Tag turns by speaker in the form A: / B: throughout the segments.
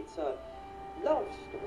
A: It's a love story.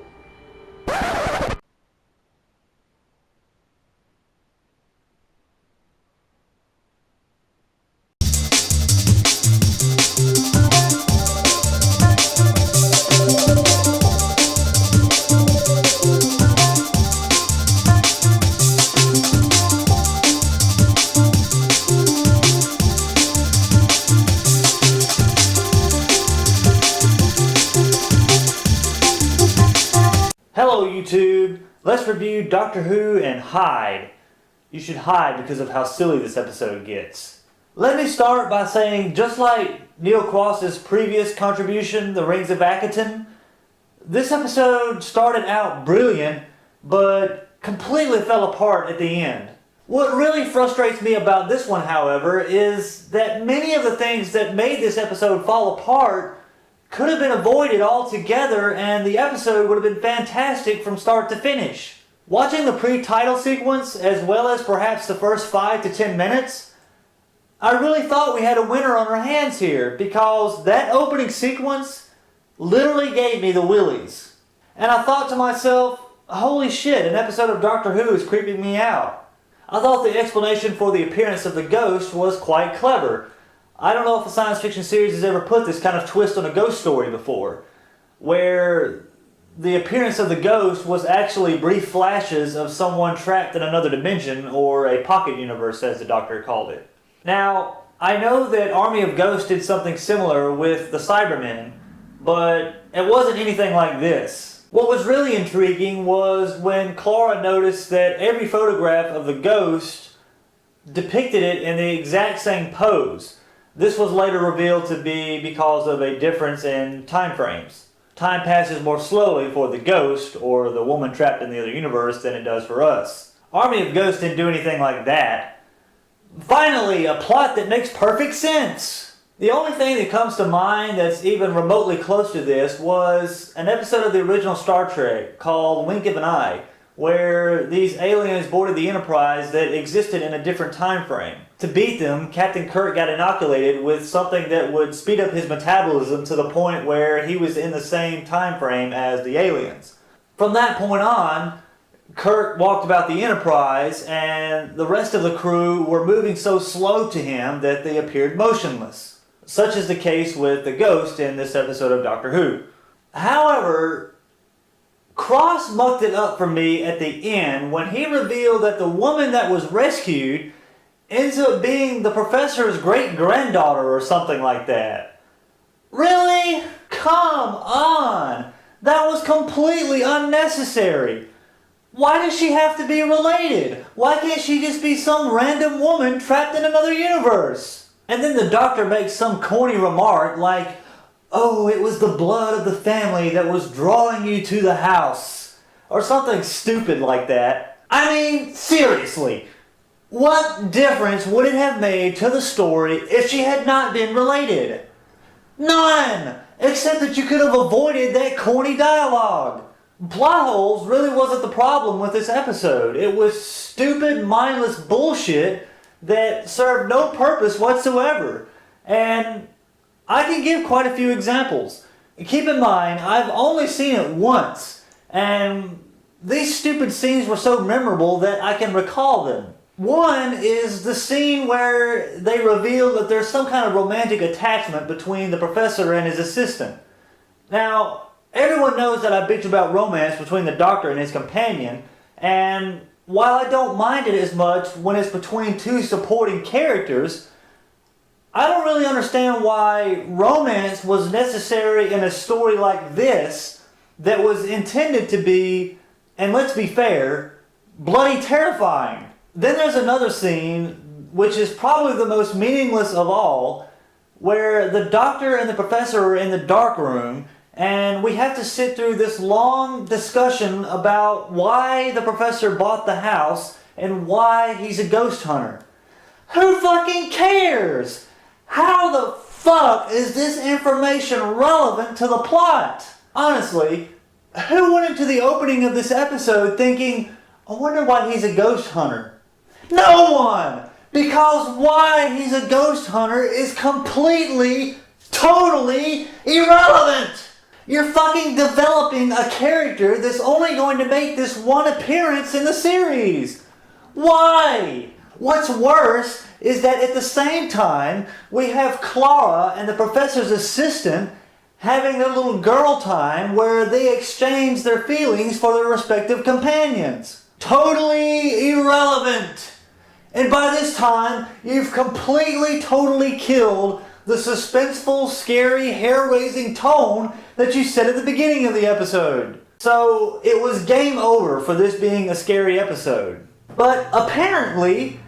B: Hello YouTube, let's review Doctor Who and hide. You should hide because of how silly this episode gets. Let me start by saying, just like Neil Cross's previous contribution, The Rings of Akaton, this episode started out brilliant, but completely fell apart at the end. What really frustrates me about this one, however, is that many of the things that made this episode fall apart could have been avoided altogether, and the episode would have been fantastic from start to finish. Watching the pre-title sequence, as well as perhaps the first 5 to 10 minutes, I really thought we had a winner on our hands here, because that opening sequence literally gave me the willies. And I thought to myself, holy shit, an episode of Doctor Who is creeping me out. I thought the explanation for the appearance of the ghost was quite clever. I don't know if a science fiction series has ever put this kind of twist on a ghost story before, where the appearance of the ghost was actually brief flashes of someone trapped in another dimension, or a pocket universe as the Doctor called it. Now, I know that Army of Ghosts did something similar with the Cybermen, but it wasn't anything like this. What was really intriguing was when Clara noticed that every photograph of the ghost depicted it in the exact same pose. This was later revealed to be because of a difference in time frames. Time passes more slowly for the ghost, or the woman trapped in the other universe, than it does for us. Army of Ghosts didn't do anything like that. Finally, a plot that makes perfect sense! The only thing that comes to mind that's even remotely close to this was an episode of the original Star Trek called Wink of an Eye, where these aliens boarded the Enterprise that existed in a different time frame. To beat them, Captain Kirk got inoculated with something that would speed up his metabolism to the point where he was in the same time frame as the aliens. From that point on, Kirk walked about the Enterprise, and the rest of the crew were moving so slow to him that they appeared motionless. Such is the case with the ghost in this episode of Doctor Who. However, Cross mucked it up for me at the end when he revealed that the woman that was rescued ends up being the professor's great-granddaughter or something like that. Really? Come on! That was completely unnecessary. Why does she have to be related? Why can't she just be some random woman trapped in another universe? And then the Doctor makes some corny remark like, "Oh, it was the blood of the family that was drawing you to the house," or something stupid like that. I mean, seriously, what difference would it have made to the story if she had not been related? None! Except that you could have avoided that corny dialogue. Plot holes really wasn't the problem with this episode. It was stupid, mindless bullshit that served no purpose whatsoever. And I can give quite a few examples. Keep in mind, I've only seen it once, and these stupid scenes were so memorable that I can recall them. One is the scene where they reveal that there's some kind of romantic attachment between the professor and his assistant. Now, everyone knows that I bitch about romance between the Doctor and his companion, and while I don't mind it as much when it's between two supporting characters, I don't really understand why romance was necessary in a story like this that was intended to be, and let's be fair, bloody terrifying. Then there's another scene, which is probably the most meaningless of all, where the Doctor and the Professor are in the dark room, and we have to sit through this long discussion about why the Professor bought the house and why he's a ghost hunter. Who fucking cares? How the fuck is this information relevant to the plot? Honestly, who went into the opening of this episode thinking, I wonder why he's a ghost hunter? No one! Because why he's a ghost hunter is completely, totally irrelevant! You're fucking developing a character that's only going to make this one appearance in the series. Why? What's worse is that at the same time, we have Clara and the professor's assistant having their little girl time where they exchange their feelings for their respective companions. Totally irrelevant. And by this time, you've completely, totally killed the suspenseful, scary, hair-raising tone that you set at the beginning of the episode. So it was game over for this being a scary episode. But apparently,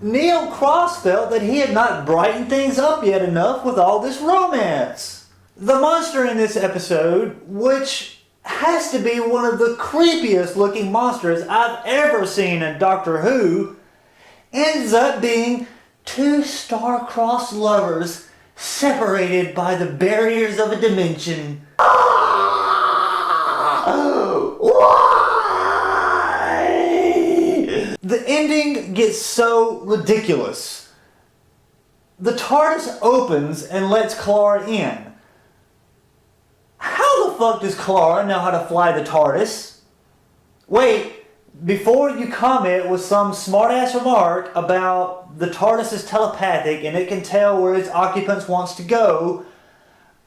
B: Neil Cross felt that he had not brightened things up yet enough with all this romance. The monster in this episode, which has to be one of the creepiest looking monsters I've ever seen in Doctor Who, ends up being two star-crossed lovers separated by the barriers of a dimension. Why? The ending gets so ridiculous. The TARDIS opens and lets Clara in. How the fuck does Clara know how to fly the TARDIS? Wait, before you comment with some smart-ass remark about the TARDIS is telepathic and it can tell where its occupants wants to go,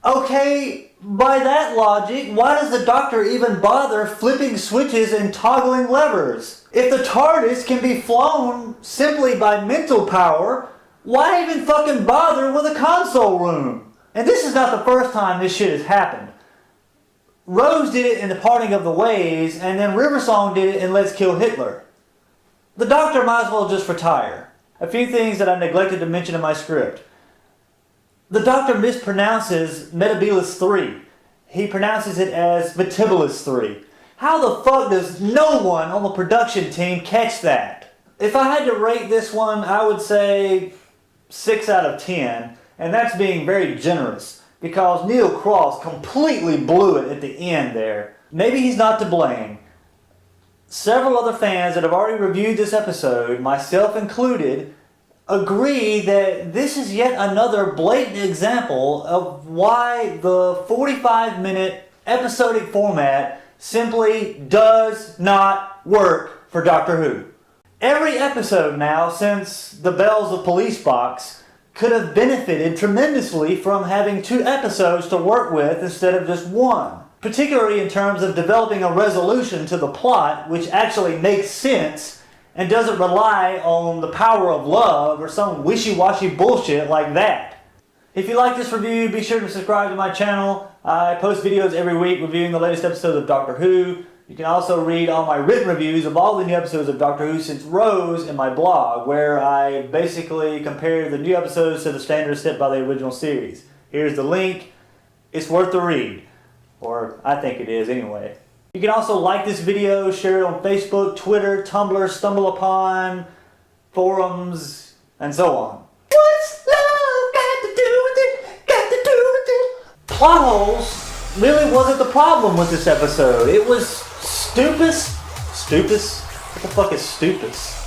B: okay, by that logic, why does the Doctor even bother flipping switches and toggling levers? If the TARDIS can be flown simply by mental power, why even fucking bother with a console room? And this is not the first time this shit has happened. Rose did it in The Parting of the Ways, and then Riversong did it in Let's Kill Hitler. The Doctor might as well just retire. A few things that I neglected to mention in my script. The Doctor mispronounces Metabolus 3. He pronounces it as Metabolus 3. How the fuck does no one on the production team catch that? If I had to rate this one, I would say 6 out of 10, and that's being very generous. Because Neil Cross completely blew it at the end there. Maybe he's not to blame. Several other fans that have already reviewed this episode, myself included, agree that this is yet another blatant example of why the 45-minute episodic format simply does not work for Doctor Who. Every episode now since the Bells of Police Box could have benefited tremendously from having 2 episodes to work with instead of just 1. Particularly in terms of developing a resolution to the plot which actually makes sense and doesn't rely on the power of love or some wishy-washy bullshit like that. If you like this review, be sure to subscribe to my channel. I post videos every week reviewing the latest episodes of Doctor Who. You can also read all my written reviews of all the new episodes of Doctor Who since Rose in my blog, where I basically compare the new episodes to the standards set by the original series. Here's the link. It's worth the read. Or I think it is anyway. You can also like this video, share it on Facebook, Twitter, Tumblr, StumbleUpon, forums, and so on. What's love got to do with it? Got to do with it? Plot holes really wasn't the problem with this episode. It was Stupus? What the fuck is Stupus?